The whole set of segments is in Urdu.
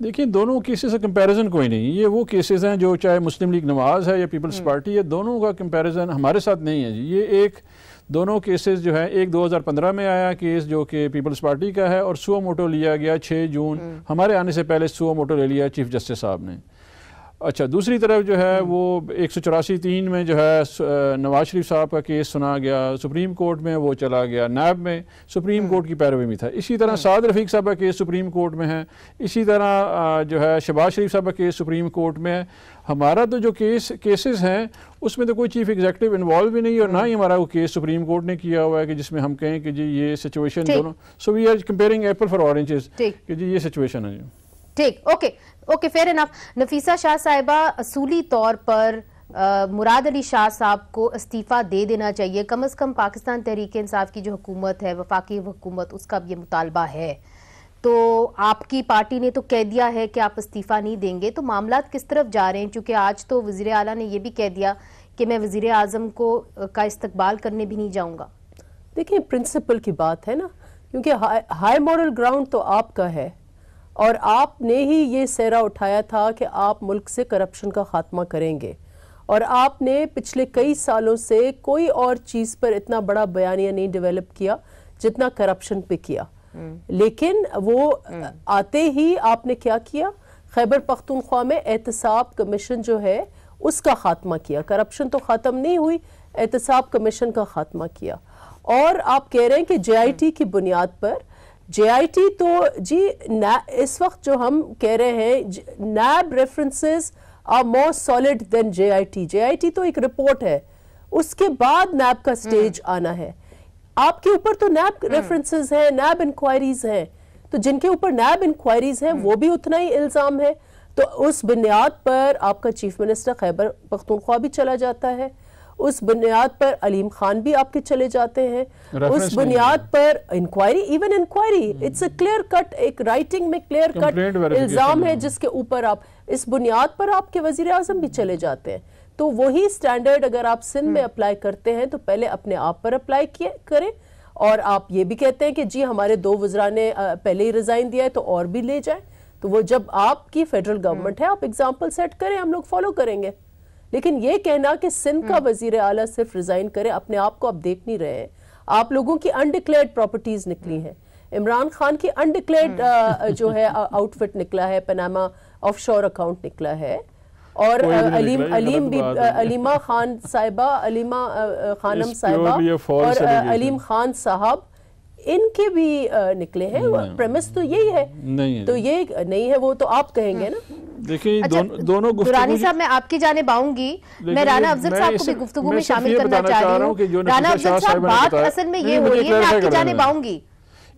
دیکھیں دونوں کیسز کا کمپیریزن کوئی نہیں. یہ وہ کیسز ہیں جو چاہے مسلم لیگ نواز ہے یا پیپلز پارٹی ہے, دونوں کا کمپیریزن ہمارے ساتھ نہیں ہے جی. یہ دونوں کیسز جو ہے, ایک 2015 میں آیا کیس جو کہ پیپلز پارٹی کا ہے, اور سو موٹو لیا گیا 6 جون, ہمارے آنے سے پہلے سو موٹو لے لیا چیف جسٹس صاحب نے. اچھا, دوسری طرف جو ہے وہ 184(3) میں جو ہے نواز شریف صاحب کا کیس سنا گیا سپریم کورٹ میں, وہ چلا گیا نیب میں, سپریم کورٹ کی پیروی میں تھا. اسی طرح سعد رفیق صاحب کا کیس سپریم کورٹ میں ہے, اسی طرح جو ہے شہباز شریف صاحب کا کیس سپریم کورٹ میں ہے. ہمارا تو جو کیسز ہیں اس میں تو کوئی چیف ایگزیکٹو انوالو بھی نہیں, اور نہ ہی ہمارا وہ کیس سپریم کورٹ نے کیا ہوا ہے کہ جس میں ہم کہیں کہ جی یہ سچویشن دونوں, so we are comparing apple for oranges کہ جی یہ سچویشن ہے جی. ٹھیک, okay fair enough. Nafisa Shah صاحبہ, اصولی طور پر مراد علی شاہ صاحب کو استعفیٰ دے دینا چاہیے, کم از کم پاکستان تحریک انصاف کی جو حکومت ہے, وفاقی حکومت, اس کا یہ مطالبہ ہے. تو آپ کی پارٹی نے تو کہہ دیا ہے کہ آپ استعفیٰ نہیں دیں گے, تو معاملات کس طرف جا رہے ہیں؟ چونکہ آج تو وزیر اعلیٰ نے یہ بھی کہہ دیا کہ میں وزیر اعظم کا استقبال کرنے بھی نہیں جاؤں گا. دیکھیں پرنسپل کی بات ہے نا, کیونکہ ہائی مورل گراؤنڈ تو آپ کا ہے, اور آپ نے ہی یہ سہرا اٹھایا تھا کہ آپ ملک سے کرپشن کا خاتمہ کریں گے, اور آپ نے پچھلے کئی سالوں سے کوئی اور چیز پر اتنا بڑا بیانیہ نہیں ڈیولپ کیا جتنا کرپشن پہ کیا. لیکن وہ آتے ہی آپ نے کیا کیا, خیبر پختونخوا میں احتساب کمیشن جو ہے اس کا خاتمہ کیا. کرپشن تو ختم نہیں ہوئی, احتساب کمیشن کا خاتمہ کیا. اور آپ کہہ رہے ہیں کہ جے آئی ٹی کی بنیاد پر, جے آئی ٹی تو جی اس وقت جو ہم کہہ رہے ہیں NAB references are more solid than J I T. J I T تو ایک رپورٹ ہے, اس کے بعد نیب کا سٹیج آنا ہے. آپ کے اوپر تو نیب ریفرنسز ہیں, نیب انکوائریز ہیں, تو جن کے اوپر نیب انکوائریز ہیں وہ بھی اتنا ہی الزام ہے. تو اس بنیاد پر آپ کا چیف منسٹر خیبر پختونخوا بھی چلا جاتا ہے, اس بنیاد پر علیم خان بھی آپ کے چلے جاتے ہیں, اس بنیاد پر inquiry, even inquiry it's a clear cut, ایک رائٹنگ میں کلیئر کٹ الزام ہے جس کے اوپر آپ, اس بنیاد پر آپ کے وزیر اعظم بھی چلے جاتے ہیں. تو وہی سٹینڈرڈ اگر آپ سندھ میں اپلائی کرتے ہیں تو پہلے اپنے آپ پر اپلائی کریں. اور آپ یہ بھی کہتے ہیں کہ جی ہمارے 2 وزراء نے پہلے ہی ریزائن دیا ہے تو اور بھی لے جائیں, تو وہ جب آپ کی فیڈرل گورنمنٹ ہے آپ ایگزامپل سیٹ کریں, ہم لوگ فالو کریں گے. لیکن یہ کہنا کہ سندھ کا وزیر اعلیٰ صرف ریزائن کرے, اپنے آپ کو آپ دیکھ نہیں رہے ہیں. آپ لوگوں کی انڈکلیئرڈ پراپرٹیز نکلی ہیں, عمران خان کی انڈکلیئرڈ جو ہے آؤٹ فٹ نکلا ہے, پناما آف شور اکاؤنٹ نکلا ہے, اور علیمہ خان صاحبہ, علیمہ خانم صاحبہ اور علیم خان صاحب, ان کے بھی نکلے ہیں. پریمس تو یہی ہے, تو یہ نہیں ہے, وہ تو آپ کہیں گے نا. دیکھیں دونوں درانی صاحب, میں آپ کی جانب آؤں گی, میں رانا افضل صاحب کو بھی گفتگو میں شامل کرنا چاہ رہی ہوں. رانا افضل صاحب, بات اصل میں یہ ہو رہی ہے, میں آپ کی جانب آؤں گی.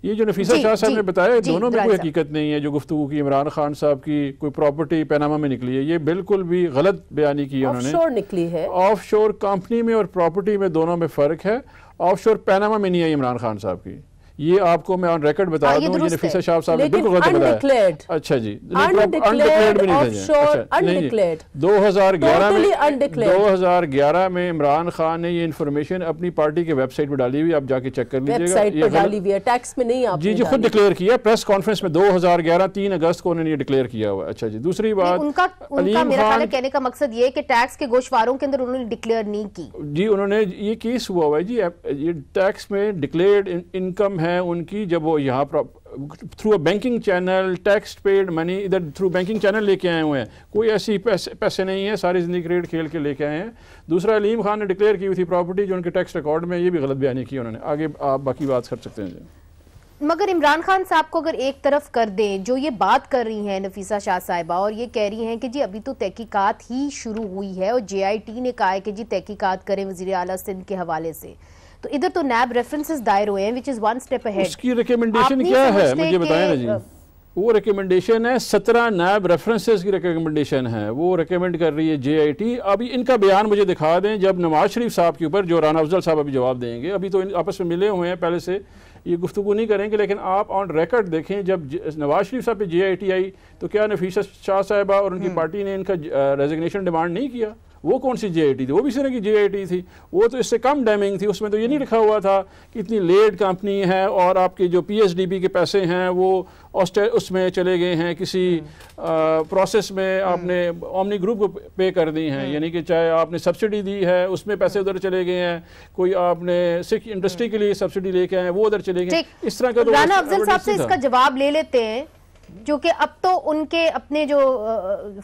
یہ جو نفیسہ شاہ صاحب نے بتایا دونوں میں کوئی حقیقت نہیں ہے. جو گفتگو کی عمران خان صاحب کی کوئی پراپرٹی پیناما میں نکلی ہے, یہ بالکل بھی غلط بیانی کی انہوں نے. آف شور نکلی ہے, آف شور کمپنی میں اور پراپرٹی میں دونوں میں فرق ہے. آف شور پیناما میں نہیں ہے عمران خان صاحب کی, یہ آپ کو میں آن ریکارڈ بتا دوں, یہ نفیسہ شاہ صاحب نے بالکل غلط بتایا. اچھا جی, انڈکلیئرڈ بھی نہیں تھے. 2011 میں عمران خان نے یہ انفارمیشن اپنی پارٹی کے ویب سائٹ پہ ڈالی ہوئی, آپ جا کے چیک کر لیجیے گا. ٹیکس میں نہیں, آپ جی خود ڈکلیئر کیا پریس کانفرنس میں 2011 3 اگست کو انہوں نے یہ ڈکلیئر کیا ہوا. اچھا جی, دوسری بات, ان کا میرا خیال ہے کہنے کا مقصد یہ کہ ٹیکس کے گوشواروں کے اندر انہوں نے ڈکلیئر نہیں کی. جی انہوں نے, یہ کیس ہوا ہوا ہے جی, یہ ٹیکس میں ڈکلیئرڈ انکم ہے ان کی, جب وہ یہاں through a banking channel tax paid money ادھر تھرو بینکنگ چینل لے کے آئے ہوئے ہیں, کوئی ایسی پیسے نہیں ہیں, ساری زندگی کریڈٹ کھیل کے لے کے آئے ہیں. دوسرا, علیم خان نے ڈکلیئر کی ہوئی تھی پراپرٹی جو ان کے ٹیکس ریکارڈ میں, یہ بھی غلط بیانی کی انہوں نے. آگے آپ باقی بات کر سکتے ہیں جی. مگر عمران خان صاحب کو اگر ایک طرف کر دیں, جو یہ بات کر رہی ہیں نفیسہ شاہ صاحبہ, اور یہ کہہ رہی ہیں کہ جی ابھی تو تحقیقات ہی شروع ہوئی ہے, اور جے آئی ٹی نے کہا ہے کہ جی تحقیقات کریں وزیر اعلیٰ سندھ کے حوالے سے, تو ادھر تو نیب ریفرنسز دائر ہوئے ہیں which is one step ahead. اس کی ریکمنڈیشن کیا ہے مجھے بتائیں نا جی. وہ ریکمنڈیشن ہے 17 نیب ریفرنسز کی ریکمنڈیشن ہے, وہ ریکمنڈ کر رہی ہے جے آئی ٹی. ابھی ان کا بیان مجھے دکھا دیں جب نواز شریف صاحب کے اوپر, جو رانا افضل صاحب ابھی جواب دیں گے, ابھی تو آپس میں ملے ہوئے ہیں, پہلے سے یہ گفتگو نہیں کریں گے, لیکن آپ آن ریکارڈ دیکھیں جب نواز شریف صاحب پہ جے آئی ٹی آئی تو کیا نفیسہ شاہ صاحبہ اور ان کی پارٹی نے ان کا ریزگنیشن ڈیمانڈ نہیں کیا؟ وہ کون سی JIT تھی؟ وہ بھی اس طرح کی JIT تھی, وہ تو اس سے کم ڈیمنگ تھی. اس میں تو یہ نہیں لکھا ہوا تھا کہ اتنی لیٹ کمپنی ہے اور آپ کے جو PSDB کے پیسے ہیں وہ اس میں چلے گئے ہیں, کسی پروسیس میں آپ نے اومنی گروپ کو پے کر دی ہیں, یعنی کہ چاہے آپ نے سبسڈی دی ہے اس میں پیسے ادھر چلے گئے ہیں, کوئی آپ نے سکھ انڈسٹری کے لیے سبسڈی لے کے آئے وہ ادھر چلے گئے. اس طرح کا تو رانا افضل صاحب سے اس کا جواب لے لیتے ہیں, کیونکہ اب تو ان کے اپنے جو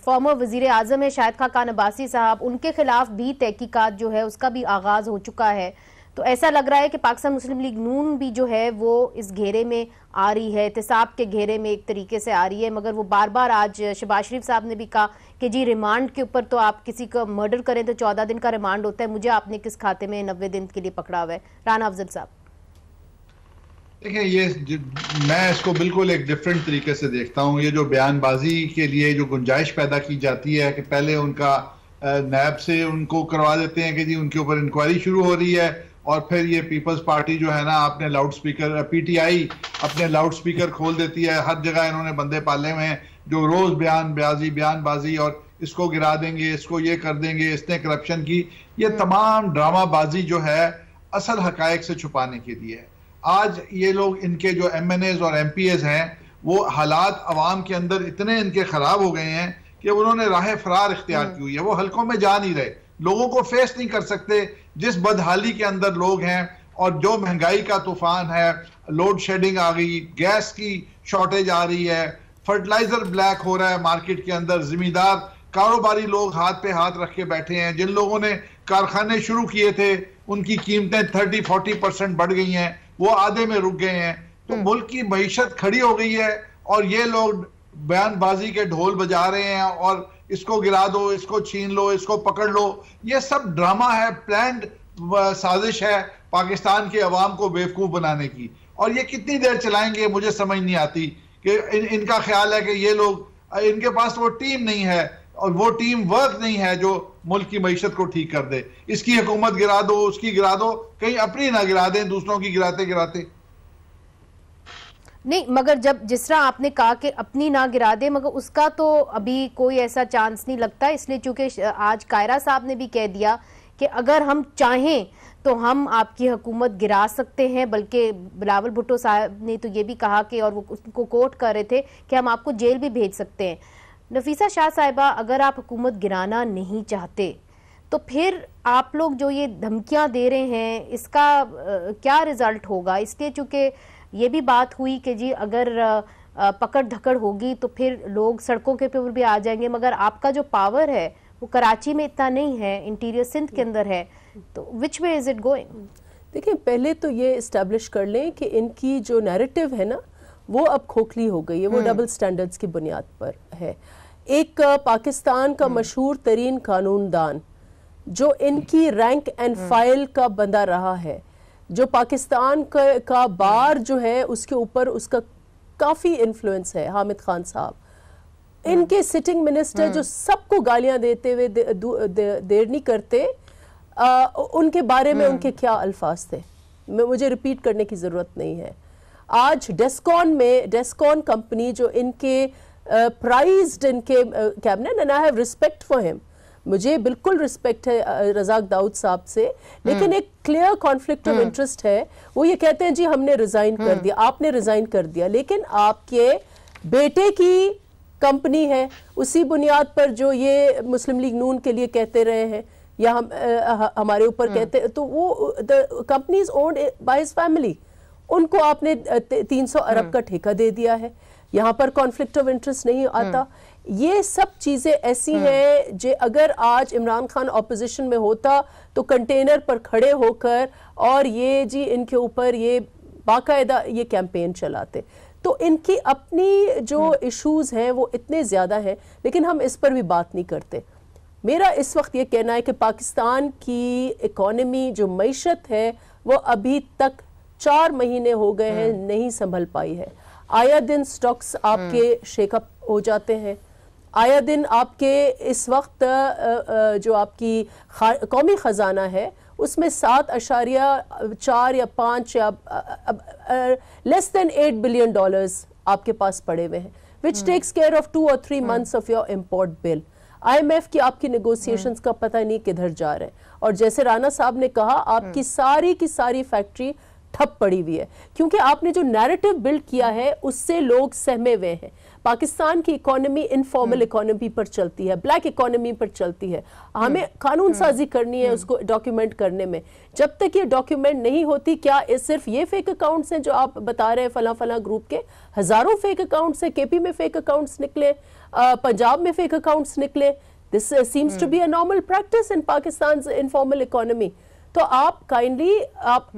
فارمر وزیر اعظم ہے شاہد خاقان عباسی صاحب, ان کے خلاف بھی تحقیقات جو ہے اس کا بھی آغاز ہو چکا ہے. تو ایسا لگ رہا ہے کہ پاکستان مسلم لیگ نون بھی جو ہے وہ اس گھیرے میں آ رہی ہے, احتساب کے گھیرے میں ایک طریقے سے آ رہی ہے. مگر وہ بار بار آج شہباز شریف صاحب نے بھی کہا کہ جی ریمانڈ کے اوپر تو آپ کسی کا مرڈر کریں تو 14 دن کا ریمانڈ ہوتا ہے, مجھے آپ نے کس کھاتے میں 90 دن کے لیے پکڑا ہوا ہے. رانا افضل صاحب دیکھیں, یہ میں اس کو بالکل ایک ڈیفرنٹ طریقے سے دیکھتا ہوں. یہ جو بیان بازی کے لیے جو گنجائش پیدا کی جاتی ہے کہ پہلے ان کا نیب سے ان کو کروا دیتے ہیں کہ جی ان کے اوپر انکوائری شروع ہو رہی ہے, اور پھر یہ پیپلز پارٹی جو ہے نا اپنے لاؤڈ سپیکر PTI اپنے لاؤڈ سپیکر کھول دیتی ہے. ہر جگہ انہوں نے بندے پالے ہوئے ہیں جو روز بیان بازی اور اس کو گرا دیں گے, اس کو یہ کر دیں گے, اس نے کرپشن کی. یہ تمام ڈرامہ بازی جو ہے اصل حقائق سے چھپانے کے لیے ہے. آج یہ لوگ ان کے جو MNAs اور MPAs ہیں وہ حالات عوام کے اندر اتنے ان کے خراب ہو گئے ہیں کہ انہوں نے راہ فرار اختیار کی ہوئی ہے. وہ حلقوں میں جا نہیں رہے, لوگوں کو فیس نہیں کر سکتے جس بدحالی کے اندر لوگ ہیں, اور جو مہنگائی کا طوفان ہے, لوڈ شیڈنگ آ گئی, گیس کی شارٹیج آ رہی ہے, فرٹیلائزر بلیک ہو رہا ہے مارکیٹ کے اندر. زمیندار کاروباری لوگ ہاتھ پہ ہاتھ رکھ کے بیٹھے ہیں. جن لوگوں نے کارخانے شروع کیے تھے ان کی قیمتیں 30-40% بڑھ گئی ہیں, وہ آدھے میں رک گئے ہیں. تو ملک کی معیشت کھڑی ہو گئی ہے, اور یہ لوگ بیان بازی کے ڈھول بجا رہے ہیں اور اس کو گرا دو, اس کو چھین لو, اس کو پکڑ لو. یہ سب ڈرامہ ہے, پلانڈ سازش ہے پاکستان کے عوام کو بیوقوف بنانے کی. اور یہ کتنی دیر چلائیں گے مجھے سمجھ نہیں آتی کہ ان کا خیال ہے کہ یہ لوگ, ان کے پاس وہ ٹیم نہیں ہے اور وہ ٹیم ورک نہیں ہے جو ملک کی معیشت کو ٹھیک کر دے. اس کی حکومت گرا دو, اس کی گرا دو, کہیں اپنی نہ گرا دیں, دوسروں کی گراتے گراتے. نہیں, مگر جس طرح آپ نے کہا کہ اپنی نہ گرا دے, مگر اس کا تو ابھی کوئی ایسا چانس نہیں لگتا. اس لیے چونکہ آج قائرہ صاحب نے بھی کہہ دیا کہ اگر ہم چاہیں تو ہم آپ کی حکومت گرا سکتے ہیں, بلکہ بلاول بھٹو صاحب نے تو یہ بھی کہا کہ, اور وہ اس کو کوٹ کر رہے تھے کہ ہم آپ کو جیل بھی بھیج سکتے ہیں. نفیسہ شاہ صاحبہ, اگر آپ حکومت گرانا نہیں چاہتے تو پھر آپ لوگ جو یہ دھمکیاں دے رہے ہیں اس کا کیا رزلٹ ہوگا؟ اس لیے چونکہ یہ بھی بات ہوئی کہ جی اگر پکڑ دھکڑ ہوگی تو پھر لوگ سڑکوں کے اوپر بھی آ جائیں گے, مگر آپ کا جو پاور ہے وہ کراچی میں اتنا نہیں ہے, انٹیریئر سندھ کے اندر ہے, تو وچ وے از اٹ گوئنگ؟ دیکھیں, پہلے تو یہ اسٹیبلش کر لیں کہ ان کی جو نیریٹو ہے نا وہ اب کھوکھلی ہو گئی ہے, وہ ڈبل سٹینڈرڈز کی بنیاد پر ہے. ایک پاکستان کا مشہور ترین قانون دان جو ان کی رینک اینڈ فائل کا بندہ رہا ہے, جو پاکستان کا بار جو ہے اس کے اوپر اس کا کافی انفلوئنس ہے, حامد خان صاحب, ان کے سٹنگ منسٹر جو سب کو گالیاں دیتے ہوئے دیر نہیں کرتے, ان کے بارے میں ان کے کیا الفاظ تھے مجھے ریپیٹ کرنے کی ضرورت نہیں ہے. آج ڈیسکون کمپنی جو ان کے پرائزڈ ان کے cabinet, and I have respect for ہم, مجھے بالکل رسپیکٹ ہے رزاق داؤد صاحب سے, لیکن ایک کلیئر کانفلکٹ آف انٹرسٹ ہے. وہ یہ کہتے ہیں جی ہم نے ریزائن کر دیا, آپ نے ریزائن کر دیا, لیکن آپ کے بیٹے کی کمپنی ہے, اسی بنیاد پر جو یہ مسلم لیگ نون کے لیے کہتے رہے ہیں یا ہمارے اوپر کہتے ہیں, تو وہ company is owned by his family, ان کو آپ نے 300 ارب کا ٹھیکہ دے دیا ہے. یہاں پر کانفلکٹ آف انٹرسٹ نہیں آتا. یہ سب چیزیں ایسی ہیں جو اگر آج عمران خان اپوزیشن میں ہوتا تو کنٹینر پر کھڑے ہو کر اور یہ جی ان کے اوپر یہ باقاعدہ یہ کیمپین چلاتے. تو ان کی اپنی جو ایشوز ہیں وہ اتنے زیادہ ہیں, لیکن ہم اس پر بھی بات نہیں کرتے. میرا اس وقت یہ کہنا ہے کہ پاکستان کی اکانومی جو معیشت ہے وہ ابھی تک 4 مہینے ہو گئے ہیں نہیں سنبھل پائی ہے. آیا دن سٹاکس آپ کے شیک اپ ہو جاتے ہیں, آیا دن آپ کے اس وقت جو آپ کی قومی خزانہ ہے اس میں 7.4 یا 5 یا less than $8 billion آپ کے پاس پڑے ہوئے ہیں, which takes care of 2 or 3 months of your import bill. IMF کی آپ کی نیگوسیشنز کا پتہ نہیں کدھر جا رہے ہیں. اور جیسے رانا صاحب نے کہا آپ کی ساری فیکٹری ٹھپ پڑی ہوئی ہے کیونکہ آپ نے جو نیریٹو بلڈ کیا ہے اس سے لوگ سہمے ہوئے ہیں. پاکستان کی اکانومی انفارمل اکانومی پر چلتی ہے, بلیک اکانومی پر چلتی ہے. ہمیں قانون سازی کرنی ہے اس کو ڈاکیومنٹ کرنے میں. جب تک یہ ڈاکیومنٹ نہیں ہوتی, کیا صرف یہ فیک اکاؤنٹس ہیں جو آپ بتا رہے ہیں فلاں گروپ کے؟ ہزاروں فیک اکاؤنٹس ہیں. KP میں فیک اکاؤنٹس نکلے, پنجاب میں فیک اکاؤنٹس نکلے. This seems to be a normal practice in Pakistan's informal economy. تو آپ کائنڈلی آپ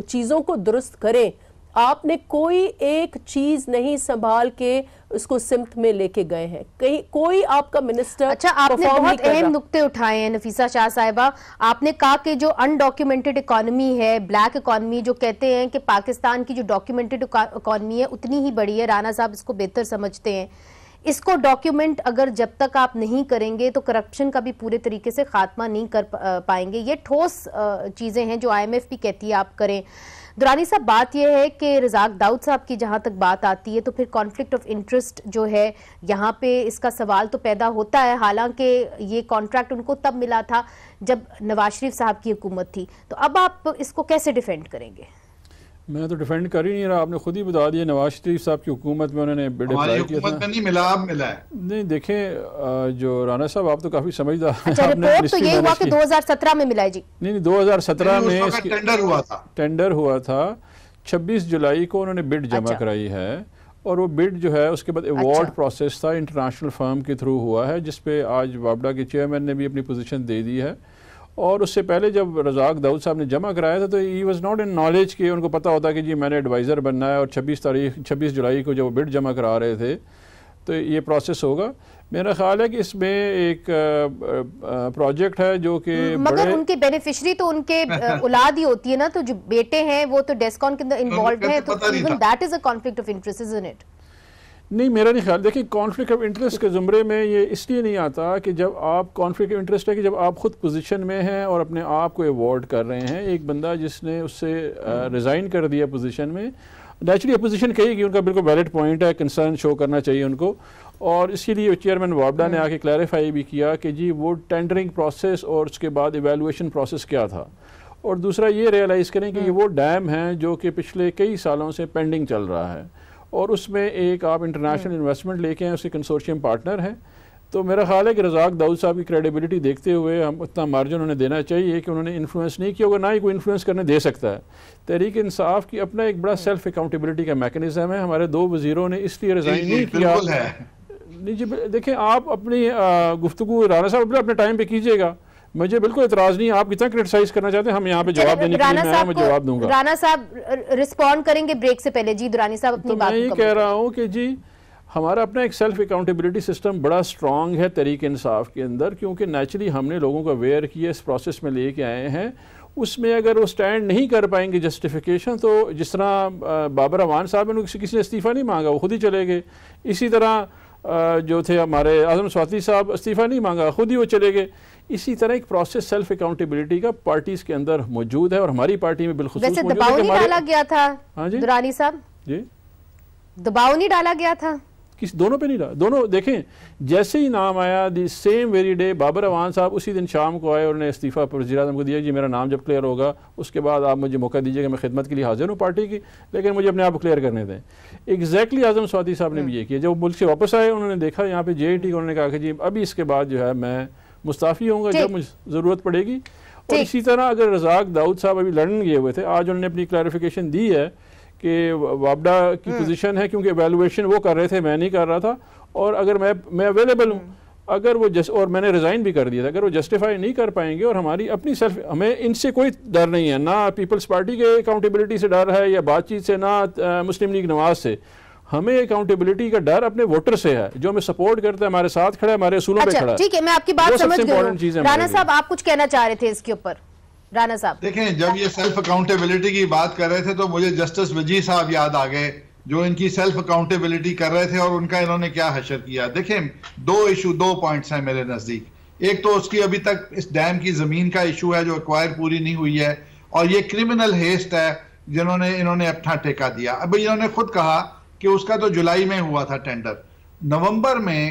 چیزوں کو درست کریں. آپ نے کوئی ایک چیز نہیں سنبھال کے اس کو سمت میں لے کے گئے ہیں. کوئی آپ کا منسٹر اچھا, آپ نے بہت اہم نقطے اٹھائے ہیں نفیسہ شاہ صاحبہ. آپ نے کہا کہ جو انڈاکیومنٹڈ اکانومی ہے, بلیک اکانومی, جو کہتے ہیں کہ پاکستان کی جو ڈاکیومنٹڈ اکانومی ہے اتنی ہی بڑی ہے. رانا صاحب اس کو بہتر سمجھتے ہیں. اس کو ڈاکیومنٹ اگر جب تک آپ نہیں کریں گے تو کرپشن کا بھی پورے طریقے سے خاتمہ نہیں کر پائیں گے. یہ ٹھوس چیزیں ہیں جو IMF بھی کہتی ہے آپ کریں. درانی صاحب, بات یہ ہے کہ رزاق داؤد صاحب کی جہاں تک بات آتی ہے تو پھر کانفلکٹ آف انٹرسٹ جو ہے یہاں پہ اس کا سوال تو پیدا ہوتا ہے. حالانکہ یہ کانٹریکٹ ان کو تب ملا تھا جب نواز شریف صاحب کی حکومت تھی. تو اب آپ اس کو کیسے ڈیفینڈ کریں گے؟ میں تو ڈیفینڈ کر ہی نہیں رہا, آپ نے خود ہی بتا دیا نواز شریف صاحب کی حکومت میں انہوں نے بڈ اپلائی کیا تھا. حکومت میں نہیں ملا, اب ملا ہے. نہیں دیکھیں جو رانا صاحب آپ تو کافی سمجھدار. اچھا, رپورٹ تو یہ ہوا کہ 2017 میں ملا ہے جی. نہیں 2017 میں ٹینڈر ہوا تھا. 26 جولائی کو انہوں نے بڈ جمع کرائی ہے اور وہ بڈ جو ہے اس کے بعد ایوارڈ پروسیس تھا انٹرنیشنل فرم کے تھرو ہوا ہے جس پہ آج وابڈا کے چیئرمین نے بھی اپنی پوزیشن دے دی ہے. اور اس سے پہلے جب رزاق داؤد صاحب نے جمع کرایا تھا تو he was not in knowledge کہ ان کو پتہ ہوتا کہ جی میں نے ایڈوائزر بننا ہے. اور 26 جولائی کو جب وہ بڈ جمع کرا رہے تھے تو یہ پروسیس ہوگا. میرا خیال ہے کہ اس میں ایک پروجیکٹ ہے جو کہ مگر ان کے بینیفیشری تو ان کے اولاد ہی ہوتی ہے نا, تو جو بیٹے ہیں وہ تو ڈیسکون کے اندر انوالوڈ ہیں, تو even that is a conflict of interest isn't it؟ نہیں, میرا نہیں خیال. دیکھیں کانفلکٹ آف انٹرسٹ کے زمرے میں یہ اس لیے نہیں آتا کہ جب آپ کانفلکٹ آف انٹرسٹ ہے کہ جب آپ خود پوزیشن میں ہیں اور اپنے آپ کو ایوارڈ کر رہے ہیں. ایک بندہ جس نے اس سے ریزائن کر دیا پوزیشن میں, نیچرلی اپوزیشن کہے گی, ان کا بالکل ویلڈ پوائنٹ ہے, کنسرن شو کرنا چاہیے ان کو. اور اسی لیے چیئرمین وابڈا نے آ کے کلیریفائی بھی کیا کہ جی وہ ٹینڈرنگ پروسیس اور اس کے بعد ایویلویشن پروسیس کیا تھا. اور دوسرا یہ ریئلائز کریں کہ یہ وہ ڈیم ہیں جو کہ پچھلے کئی سالوں سے پینڈنگ چل رہا ہے اور اس میں ایک آپ انٹرنیشنل انویسٹمنٹ لے کے ہیں, اس کے کنسورشیم پارٹنر ہیں. تو میرا خیال ہے کہ رزاق داؤد صاحب کی کریڈیبلٹی دیکھتے ہوئے ہم اتنا مارجن انہیں دینا چاہیے کہ انہوں نے انفلوئنس نہیں کیا ہوگا, نہ ہی کوئی انفلوئنس کرنے دے سکتا ہے. تحریک انصاف کی اپنا ایک بڑا سیلف اکاؤنٹیبلٹی کا میکنزم ہے. ہمارے 2 وزیروں نے اس لیے ریزائن نہیں کیا. نہیں جی دیکھیں, آپ اپنی گفتگو رانا صاحب اپنے ٹائم پہ کیجیے گا, مجھے بالکل اعتراض نہیں. آپ کتنا کرٹیسائز کرنا چاہتے ہیں, ہم یہاں پہ جواب دینے کے لیے میں جواب دوں گا. رانا صاحب رسپونڈ کریں گے بریک سے پہلے. جی درانی صاحب اپنی بات. میں یہ کہہ رہا ہوں کہ جی ہمارا اپنا ایک سیلف اکاؤنٹیبلٹی سسٹم بڑا اسٹرانگ ہے تحریک انصاف کے اندر, کیونکہ نیچرلی ہم نے لوگوں کو اویئر کیا, اس پروسیس میں لے کے آئے ہیں. اس میں اگر وہ سٹینڈ نہیں کر پائیں گے جسٹیفیکیشن, تو جس طرح بابر اعوان صاحب نے کسی نے استعفیٰ نہیں مانگا, وہ خود ہی چلے گئے. اسی طرح جو تھے ہمارے اعظم سواتی صاحب, استعفیٰ نہیں مانگا, خود ہی وہ چلے گئے. اسی طرح ایک پروسیس سیلف اکاؤنٹیبلٹی کا پارٹیز کے اندر موجود ہے اور ہماری پارٹی میں بالخصوص ویسے دباؤ نہیں ڈالا گیا تھا درانی صاحب؟ جی دباؤ نہیں ڈالا گیا تھا دونوں پہ نہیں ڈالا. دونوں دیکھیں جیسے ہی نام آیا the seem very day Babar Awan صاحب اسی دن شام کو آئے اور انہوں نے استعفیٰ وزیر اعظم کو دیا. جی میرا نام جب کلیئر ہوگا اس کے بعد آپ مجھے موقع دیجیے گا, میں خدمت کے لیے حاضر ہوں پارٹی کی, لیکن مجھے اپنے آپ کو کلیئر کرنے دیں. ایگزیکٹلی اعظم سواتی صاحب نے بھی یہ کیا. جب وہ ملک سے واپس آئے انہوں نے دیکھا یہاں پہ JIT کو, انہوں نے کہا کہ جی ابھی اس کے بعد جو ہے میں مستعفی ہوں گا جب مجھے ضرورت پڑے گی. اور اسی طرح اگر رزاق داؤد صاحب ابھی لندن گئے ہوئے تھے, آج انہوں نے اپنی کلیریفیکیشن دی ہے کہ وابڈا کی پوزیشن ہے, کیونکہ ایویلویشن وہ کر رہے تھے, میں نہیں کر رہا تھا, اور اگر میں اویلیبل ہوں, اگر وہ اور میں نے ریزائن بھی کر دیا تھا, اگر وہ جسٹیفائی نہیں کر پائیں گے, اور ہماری اپنی ہمیں ان سے کوئی ڈر نہیں ہے, نہ پیپلز پارٹی کے اکاؤنٹیبلٹی سے ڈر ہے یا بات چیت سے, نہ مسلم لیگ نواز سے. ہمیں اکاؤنٹیبلٹی کا ڈر اپنے ووٹر سے ہے جو ہمیں سپورٹ کرتا ہے, ہمارے ساتھ کھڑا ہے, ہمارے اصولوں پہ کھڑا ہے. ٹھیک ہے, میں آپ کی بات سمجھ گئی ہوں. رانا صاحب آپ کچھ کہنا چاہ رہے تھے اس کے اوپر. رانا صاحب دیکھیں, جب یہ سیلف اکاؤنٹیبلٹی کی بات کر رہے تھے تو مجھے جسٹس وجی صاحب یاد آ گئے جو ان کی سیلف اکاؤنٹیبلٹی کر رہے تھے اور ان کا انہوں نے کیا حشر کیا. دیکھیں 2 پوائنٹس ہیں میرے نزدیک. ایک تو اس کی ابھی تک اس ڈیم کی زمین کا ایشو ہے جو ایکوائر پوری نہیں ہوئی ہے, اور یہ کرمنل ہیسٹ ہے انہوں نے اپنا ٹھیکہ دیا. اب انہوں نے خود کہا کہ اس کا تو جولائی میں ہوا تھا ٹینڈر. نومبر میں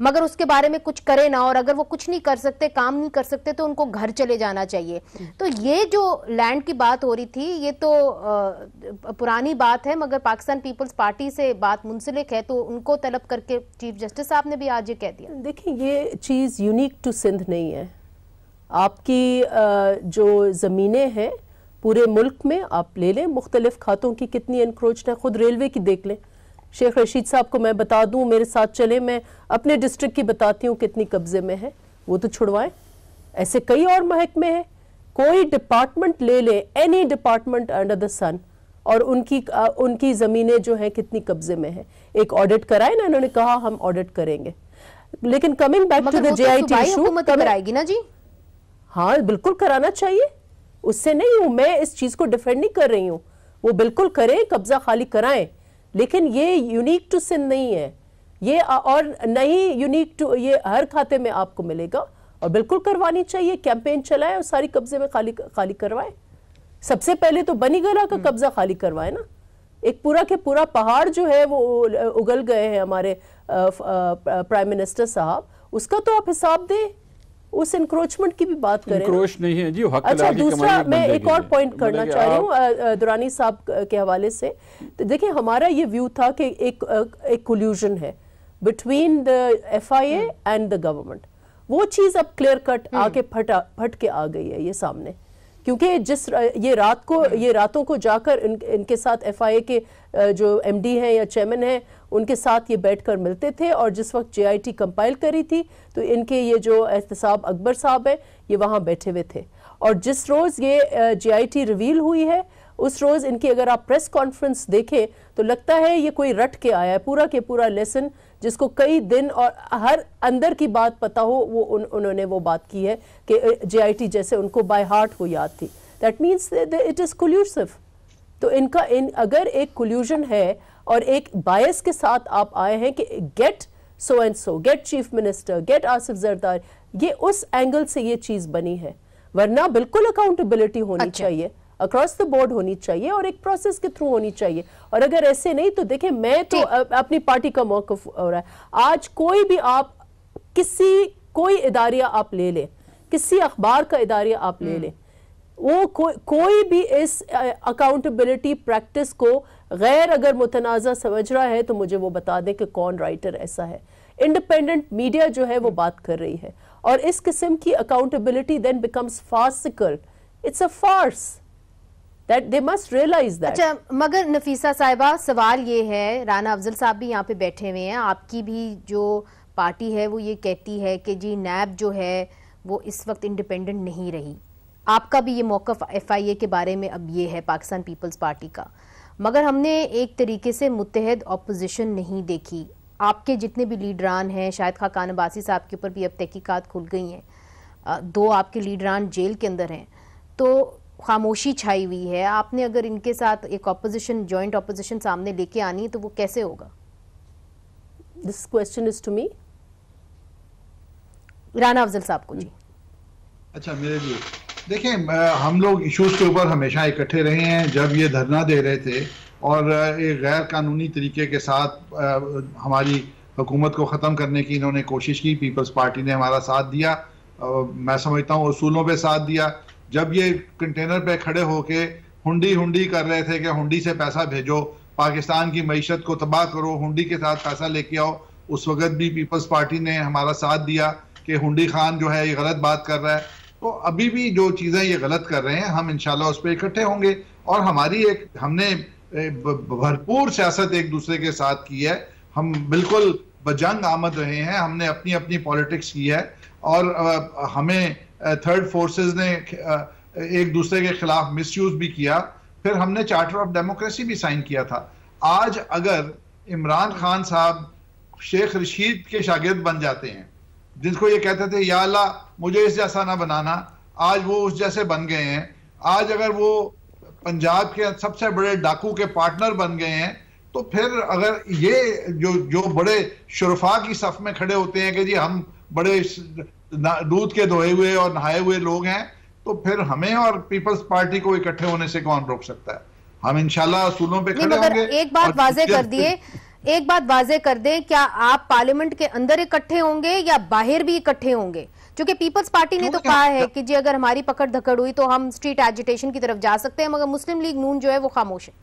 مگر اس کے بارے میں کچھ کرے نہ, اور اگر وہ کچھ نہیں کر سکتے, کام نہیں کر سکتے, تو ان کو گھر چلے جانا چاہیے. تو یہ جو لینڈ کی بات ہو رہی تھی یہ تو پرانی بات ہے, مگر پاکستان پیپلز پارٹی سے بات منسلک ہے, تو ان کو طلب کر کے چیف جسٹس صاحب نے بھی آج یہ کہہ دیا. دیکھیں یہ چیز یونیک ٹو سندھ نہیں ہے. آپ کی جو زمینیں ہیں پورے ملک میں آپ لے لیں, مختلف کھاتوں کی کتنی انکروچ ہے, خود ریلوے کی دیکھ لیں. شیخ رشید صاحب کو میں بتا دوں, میرے ساتھ چلیں, میں اپنے ڈسٹرکٹ کی بتاتی ہوں کتنی قبضے میں ہے, وہ تو چھڑوائیں. ایسے کئی اور محکمے ہیں, کوئی ڈپارٹمنٹ لے لیں, اینی ڈپارٹمنٹ انڈر دا سن, اور ان کی زمینیں جو ہیں کتنی قبضے میں ہیں. ایک آڈٹ کرائے نا, انہوں نے کہا ہم آڈٹ کریں گے. لیکن coming back to the J I T issue, حکومت کرائے گی نا جی؟ ہاں بالکل کرانا چاہیے, اس سے نہیں ہوں میں, اس چیز کو ڈیفینڈ نہیں کر رہی ہوں, وہ بالکل کریں, قبضہ خالی کرائیں, لیکن یہ یونیک ٹو سندھ نہیں ہے یہ, اور نہیں یونیک ٹو, یہ ہر کھاتے میں آپ کو ملے گا, اور بالکل کروانی چاہیے. کیمپین چلائیں اور ساری قبضے میں خالی کروائیں. سب سے پہلے تو بنی گلا کا قبضہ خالی کروائیں نا. ایک پورا کے پورا پہاڑ جو ہے وہ اگل گئے ہیں ہمارے پرائم منسٹر صاحب, اس کا تو آپ حساب دیں, اس انکروچمنٹ کی بھی بات کریں. انکروچ نہیں ہے جی, حق اچھا دوسرا میں ایک اور پوائنٹ کرنا چاہ رہی ہوں درانی صاحب کے حوالے سے. دیکھیں ہمارا یہ ویو تھا کہ ایک کولیوژن ہے between the F I A and the government. وہ چیز اب کلیئر کٹ آ کے پھٹ کے آ گئی ہے یہ سامنے, کیونکہ یہ راتوں کو جا کر ان کے ساتھ ایف آئی اے کے جو ایم ڈی ہیں یا چیئرمین ہیں ان کے ساتھ یہ بیٹھ کر ملتے تھے, اور جس وقت جے آئی ٹی کمپائل کری تھی تو ان کے یہ جو احتساب اکبر صاحب ہیں یہ وہاں بیٹھے ہوئے تھے, اور جس روز یہ جے آئی ٹی ریویل ہوئی ہے اس روز ان کی اگر آپ پریس کانفرنس دیکھیں تو لگتا ہے یہ کوئی رٹ کے آیا ہے, پورا کے پورا لیسن جس کو کئی دن اور ہر اندر کی بات پتا ہو, وہ انہوں نے وہ بات کی ہے کہ جے آئی ٹی جیسے ان کو بائی ہارٹ وہ یاد تھی. That means it is collusive. تو اگر ایک کولیوژن ہے اور ایک بائس کے ساتھ آپ آئے ہیں کہ get so and so, get chief minister, get Asif Zardari, یہ اس اینگل سے یہ چیز بنی ہے, ورنہ بالکل اکاؤنٹیبلٹی ہونی چاہیے, اکراس دا بورڈ ہونی چاہیے, اور ایک پروسیس کے تھرو ہونی چاہیے. اور اگر ایسے نہیں تو دیکھیں میں تو اپنی پارٹی کا موقف ہو رہا ہے, آج کوئی بھی آپ کوئی اداریہ آپ لے لیں, کسی اخبار کا اداریہ آپ لے لیں, وہ کوئی بھی اس اکاؤنٹیبلٹی پریکٹس کو غیر اگر متنازع سمجھ رہا ہے تو مجھے وہ بتا دیں کہ کون رائٹر ایسا ہے. انڈیپینڈنٹ میڈیا جو ہے وہ بات کر رہی ہے, اور اس قسم کی accountability then becomes farcical. It's a farce. That they must realize that. اچھا مگر نفیسہ صاحبہ سوال یہ ہے, رانا افضل صاحب بھی یہاں پہ بیٹھے ہوئے ہیں, آپ کی بھی جو پارٹی ہے وہ یہ کہتی ہے کہ جی نیب جو ہے وہ اس وقت انڈیپینڈنٹ نہیں رہی, آپ کا بھی یہ موقف ایف آئی اے کے بارے میں اب یہ ہے پاکستان پیپلز پارٹی کا, مگر ہم نے ایک طریقے سے متحد اپوزیشن نہیں دیکھی. آپ کے جتنے بھی لیڈران ہیں, شاہد خاقان عباسی صاحب کے اوپر بھی اب تحقیقات کھل گئی ہیں, 2 آپ کے لیڈران جیل کے اندر ہیں, تو خاموشی چھائی ہوئی ہے. آپ نے اگر ان کے ساتھ ایک اپوزیشن, جوائنٹ اپوزیشن سامنے لے کے آنی ہے تو وہ کیسے ہوگا؟ This question is to me. Rana افضل صاحب کو. جی اچھا میرے لیے دیکھیں, ہم لوگ ایشوز کے اوپر ہمیشہ اکٹھے رہے ہیں. جب یہ دھرنا دے رہے تھے اور ایک غیر قانونی طریقے کے ساتھ ہماری حکومت کو ختم کرنے کی انہوں نے کوشش کی, پیپلز پارٹی نے ہمارا ساتھ دیا, میں سمجھتا ہوں اصولوں پہ ساتھ دیا. جب یہ کنٹینر پہ کھڑے ہو کے ہنڈی کر رہے تھے کہ ہنڈی سے پیسہ بھیجو, پاکستان کی معیشت کو تباہ کرو, ہنڈی کے ساتھ پیسہ لے کے آؤ, اس وقت بھی پیپلز پارٹی نے ہمارا ساتھ دیا کہ ہنڈی خان جو ہے یہ غلط بات کر رہا ہے. تو ابھی بھی جو چیزیں یہ غلط کر رہے ہیں ہم انشاءاللہ اس پہ اکٹھے ہوں گے, اور ہم نے بھرپور سیاست ایک دوسرے کے ساتھ کی ہے. ہم بالکل بجنگ آمد رہے ہیں, ہم نے اپنی پالیٹکس کی ہے, اور ہمیں تھرڈ فورسز نے ایک دوسرے کے خلاف مس یوز بھی کیا. پھر ہم نے چارٹر آف ڈیموکریسی بھی سائن کیا تھا. آج اگر عمران خان صاحب شیخ رشید کے شاگرد بن جاتے ہیں, جن کو یہ کہتے تھے یا اللہ مجھے اس جیسا نہ بنانا, آج وہ اس جیسے بن گئے ہیں. آج اگر وہ پنجاب کے سب سے بڑے ڈاکو کے پارٹنر بن گئے ہیں, تو پھر اگر یہ جو بڑے شرفا کی صف میں کھڑے ہوتے ہیں کہ جی ہم بڑے دودھ کے دھوئے ہوئے اور نہائے ہوئے لوگ ہیں, تو پھر ہمیں اور پیپلز پارٹی کو اکٹھے ہونے سے کون روک سکتا ہے؟ ہم انشاءاللہ اصولوں پہ کھڑے ہوں گے. ایک بات واضح کر دیے, ایک بات واضح کر دیں, کیا آپ پارلیمنٹ کے اندر اکٹھے ہوں گے یا باہر بھی اکٹھے ہوں گے؟ چونکہ پیپلز پارٹی نے تو کہا ہے کہ جی اگر ہماری پکڑ دھکڑ ہوئی تو ہم اسٹریٹ ایجیٹیشن کی طرف جا سکتے ہیں, مگر مسلم لیگ نون جو ہے وہ خاموش ہے.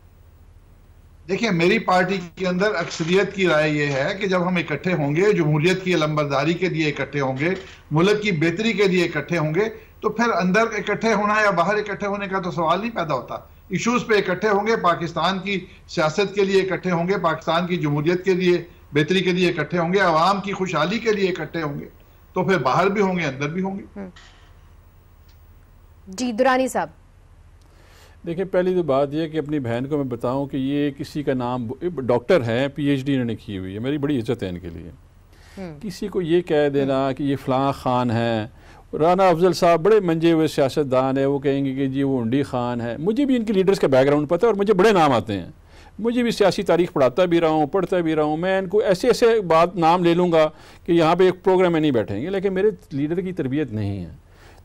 دیکھیں میری پارٹی کے اندر اکثریت کی رائے یہ ہے کہ جب ہم اکٹھے ہوں گے, جمہوریت کی علمبرداری کے لیے اکٹھے ہوں گے, ملک کی بہتری کے لیے اکٹھے ہوں گے, تو پھر اندر اکٹھے ہونا یا باہر اکٹھے ہونے کا تو سوال نہیں پیدا ہوتا. ایشوز پہ اکٹھے ہوں گے, پاکستان کی سیاست کے لیے اکٹھے ہوں گے, پاکستان کی جمہوریت کے لیے بہتری کے لیے اکٹھے ہوں گے, عوام کی خوشحالی کے لیے اکٹھے ہوں گے, تو پھر باہر بھی ہوں گے اندر بھی ہوں گے. جی درانی صاحب. دیکھیں پہلی تو بات یہ کہ اپنی بہن کو میں بتاؤں کہ یہ کسی کا نام ڈاکٹر ہے, پی ایچ ڈی انہوں نے کی ہوئی ہے, میری بڑی عزت ہے ان کے لیے. کسی کو یہ کہہ دینا کہ یہ فلاں خان ہے, رانا افضل صاحب بڑے منجے ہوئے سیاستدان ہیں, وہ کہیں گے کہ جی وہ انڈی خان ہے. مجھے بھی ان کے لیڈرز کا بیک گراؤنڈ پتہ ہے اور مجھے بڑے نام آتے ہیں, مجھے بھی سیاسی تاریخ پڑھاتا بھی رہا ہوں, پڑھتا بھی رہا ہوں. میں ان کو ایسے ایسے بات نام لے لوں گا کہ یہاں پہ ایک پروگرام میں نہیں بیٹھیں گے, لیکن میرے لیڈر کی تربیت نہیں ہے.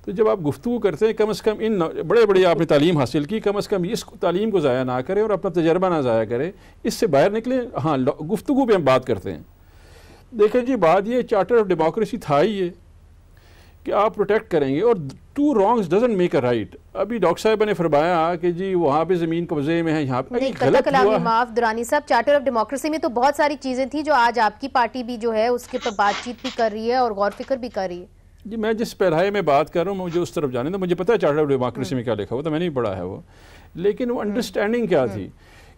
تو جب آپ گفتگو کرتے ہیں کم از کم ان بڑے آپ نے تعلیم حاصل کی, کم از کم اس تعلیم کو ضائع نہ کریں اور اپنا تجربہ نہ ضائع کریں, اس سے باہر نکلیں. ہاں گفتگو پہ ہم بات کرتے ہیں. دیکھیں جی بات یہ چارٹر آف ڈیموکریسی تھا ہی یہ کہ آپ پروٹیکٹ کریں گے, اور two wrongs doesn't make a right. ابھی ڈاکٹر صاحب نے فرمایا کہ جی وہاں پہ زمین قبضے میں ہے, یہاں پہ غلط ہوا. معاف درانی صاحب, چارٹر آف ڈیموکریسی میں تو بہت ساری چیزیں تھیں جو آج آپ کی پارٹی بھی جو ہے اس کے پر بات چیت بھی کر رہی ہے اور غور فکر بھی کر رہی ہے. جی میں جس پیرائے میں بات کر رہا ہوں مجھے اس طرف جانے دیں. مجھے پتہ ہے چارٹر آف ڈیموکریسی میں کیا لکھا ہوا تھا, میں نہیں پڑھا ہے وہ, لیکن وہ انڈرسٹینڈنگ کیا تھی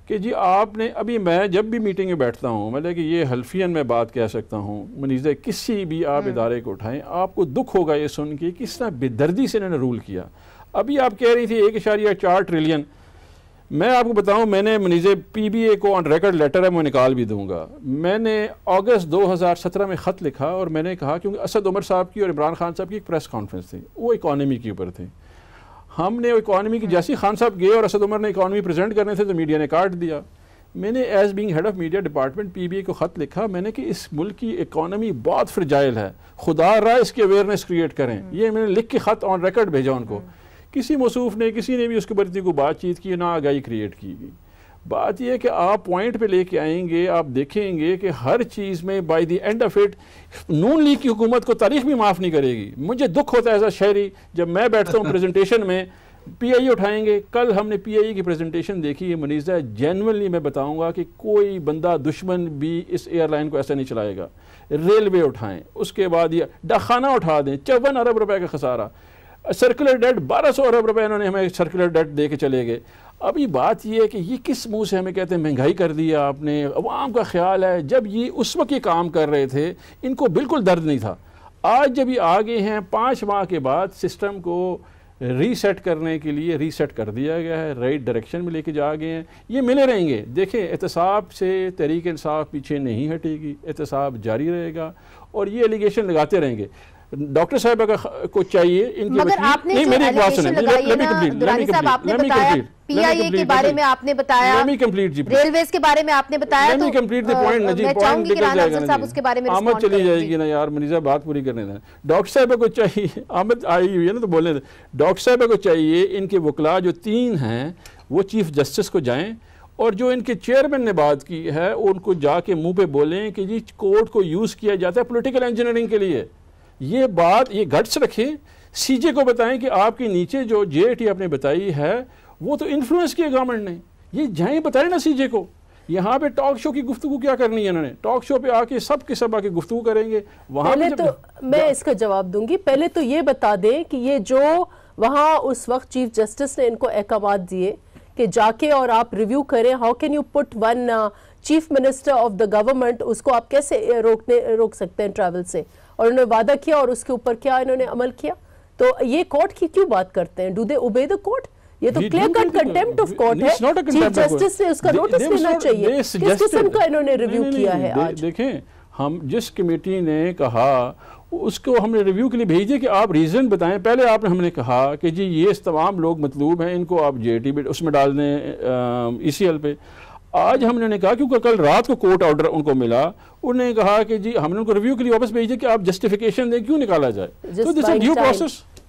کہ جی آپ نے ابھی میں جب بھی میٹنگ میں بیٹھتا ہوں, مطلب کہ یہ حلفین میں بات کہہ سکتا ہوں, منیزہ کسی بھی آپ ادارے کو اٹھائیں آپ کو دکھ ہوگا یہ سن کے کس طرح بے دردی سے انہوں نے رول کیا. ابھی آپ کہہ رہی تھی 1.4 ٹریلین, میں آپ کو بتاؤں میں نے منیزہ پی بی اے کو آن ریکارڈ لیٹر ہے, میں نکال بھی دوں گا. میں نے اگست 2017 میں خط لکھا اور میں نے کہا, کیونکہ اسد عمر صاحب کی اور عمران خان صاحب کی ایک پریس کانفرنس تھی, وہ اکانومی کے اوپر تھی. ہم نے اکانومی کی جیسی خان صاحب گئے اور اسد عمر نے اکانومی پریزنٹ کرنے تھے تو میڈیا نے کاٹ دیا. میں نے as being head of media department P B A کو خط لکھا, میں نے کہ اس ملک کی اکانومی بہت فرجائل ہے, خدا رہا اس کی اویئرنیس کریٹ کریں. یہ میں نے لکھ کے خط آن ریکارڈ بھیجا ان کو. کسی موصوف نے کسی نے بھی اس کے برتی کو بات چیت کی, نہ آگاہی کریٹ کی گئی. بات یہ ہے کہ آپ پوائنٹ پہ لے کے آئیں گے, آپ دیکھیں گے کہ ہر چیز میں by the end of it Noon League کی حکومت کو تاریخ بھی معاف نہیں کرے گی. مجھے دکھ ہوتا ہے ایز اے شہری جب میں بیٹھتا ہوں پریزنٹیشن میں پی آئی اٹھائیں گے. کل ہم نے پی آئی کی پریزنٹیشن دیکھی ہے منیزہ, جینوئنلی میں بتاؤں گا کہ کوئی بندہ دشمن بھی اس ایئر لائن کو ایسا نہیں چلائے گا. ریلوے اٹھائیں, اس کے بعد یہ ڈاکخانہ اٹھا دیں, 54 ارب روپے کا خسارہ, سرکولر ڈیٹ 1200 ارب روپے انہوں نے ہمیں سرکولر ڈیٹ دے کے چلے گئے. ابھی بات یہ ہے کہ یہ کس منہ سے ہمیں کہتے ہیں مہنگائی کر دیا آپ نے, عوام کا خیال ہے. جب یہ اس وقت یہ کام کر رہے تھے ان کو بالکل درد نہیں تھا. آج جب یہ آگے ہیں 5 ماہ کے بعد سسٹم کو ری سیٹ کرنے کے لیے ری سیٹ کر دیا گیا ہے, رائٹ ڈائریکشن میں لے کے جا گئے ہیں. یہ ملے رہیں گے. دیکھیں احتساب سے تحریک انصاف پیچھے نہیں ہٹے گی, احتساب جاری رہے گا اور یہ ایلیگیشن لگاتے رہیں گے. ڈاکٹر صاحبہ کو چاہیے ان کے مگر آپ نے جو ایلیگیشن لگائی ہے نا درانی صاحب, آپ نے بتایا پی آئی اے کے بارے میں آپ نے بتایا, ریلویز کے بارے میں آپ نے بتایا, تو میں چاہوں گی کہ رانا افضل صاحب اس کے بارے میں آمد چلی جائے گی نا یار. منیزہ بات پوری کرنے دیں. ڈاکٹر صاحبہ کو چاہیے, آمد آئی ہوئی ہے نا تو بولنے دیں. ڈاکٹر صاحبہ کو چاہیے ان کے وکلاء جو 3 ہیں وہ چیف جسٹس کو جائیں, اور جو ان کے چیئرمین نے بات کی ہے ان کو جا کے منہ پہ بولیں کہ جی کورٹ کو یوز کیا جاتا ہے پولیٹیکل انجینئرنگ کے لیے. یہ بات یہ گٹس رکھیں, سی جے کو بتائیں کہ آپ کے نیچے جو جے اے ٹی آپ نے بتائی ہے وہ تو انفلوئنس کیا گورنمنٹ نے, یہ جائیں بتائیں نا سی جے کو. یہاں پہ ٹاک شو کی گفتگو کیا کرنی ہے انہوں نے, ٹاک شو پہ آ کے سب کے سب آ کے گفتگو کریں گے. وہاں پہلے تو میں اس کا جواب دوں گی. پہلے تو یہ بتا دیں کہ یہ جو وہاں اس وقت چیف جسٹس نے ان کو احکامات دیے کہ جا کے اور آپ ریویو کریں, how can you put one chief minister of the government, اس کو آپ کیسے روک سکتے ہیں ٹریول سے, اور انہوں نے وعدہ کیا اور اس کے اوپر کیا انہوں نے عمل کیا. تو یہ کورٹ کی کیوں بات کرتے ہیں, do they obey the court? یہ تو clear cut contempt of court ہے. چیف جسٹس نے اس کا نوٹس لینا چاہیے. کس قسم کا انہوں نے ریویو کیا ہے آج؟ دیکھیں ہم جس کمیٹی نے کہا اس کو ہم نے ریویو کے لیے بھیج دیا کہ آپ ریزن بتائیں. پہلے آپ نے ہم نے کہا کہ جی یہ تمام لوگ مطلوب ہیں, ان کو آپ جے ٹی اس میں ڈال دیں ای سی ایل پہ. آج ہم نے کہا کیونکہ کل رات کو کورٹ آرڈر ان کو ملا, انہوں نے کہا کہ جی ہم نے ان کو ریویو کے لیے واپس بھیج دیا کہ آپ جسٹیفیکیشن دیں کیوں نکالا جائے. تو this is due process.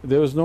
There was no,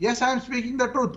Yes, I am speaking the truth.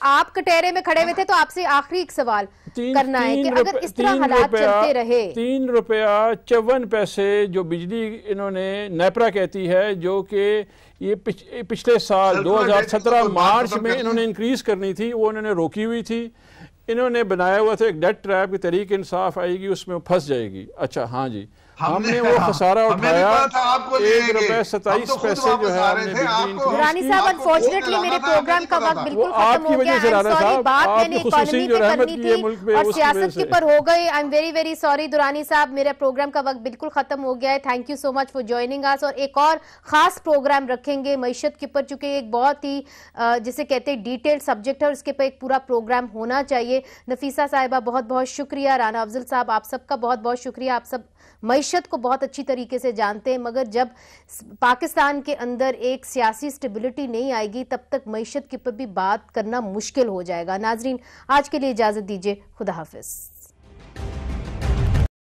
آپ کٹہرے میں کھڑے ہوئے تھے تو آپ سے آخری ایک سوال کرنا ہے کہ اگر اس طرح حالات چلتے رہے 3 روپیہ 54 پیسے جو بجلی انہوں نے نیپرا کہتی ہے جو کہ یہ پچھلے سال 2017 مارچ میں انہوں نے انکریز کرنی تھی، وہ انہوں نے روکی ہوئی تھی. انہوں نے بنایا ہوا تھا ایک ڈیٹ ٹریپ کی تحریک انصاف آئے گی اس میں پھنس جائے گی. اچھا ہاں جی ہم نے وہ خسارہ اٹھایا 1 روپے 27 پیسے جو ہے ہم نے درانی صاحب انفارچونیٹلی میرے پروگرام کا وقت بالکل ختم ہو گیا. سوری بات میں نے اکانومی پہ کرنی تھی اور سیاست کے پر ہو گئی. I am very very sorry Durrani صاحب، میرے پروگرام کا وقت بالکل ختم ہو گیا ہے. Thank you so much for joining us. اور ایک اور خاص پروگرام رکھیں گے معیشت کے اوپر، چونکہ ایک بہت ہی جسے کہتے ہیں ڈیٹیل سبجیکٹ ہے اور اس کے اوپر ایک پورا پروگرام ہونا چاہیے. نفیسہ صاحبہ بہت بہت شکریہ. رانا افضل صاحب آپ سب کا بہت بہت شکریہ. آپ سب معیشت کو بہت اچھی طریقے سے جانتے ہیں، مگر جب پاکستان کے اندر ایک سیاسی سٹیبلٹی نہیں آئے گی تب تک معیشت کے اوپر بھی بات کرنا مشکل ہو جائے گا. ناظرین آج کے لیے اجازت دیجیے، خدا حافظ.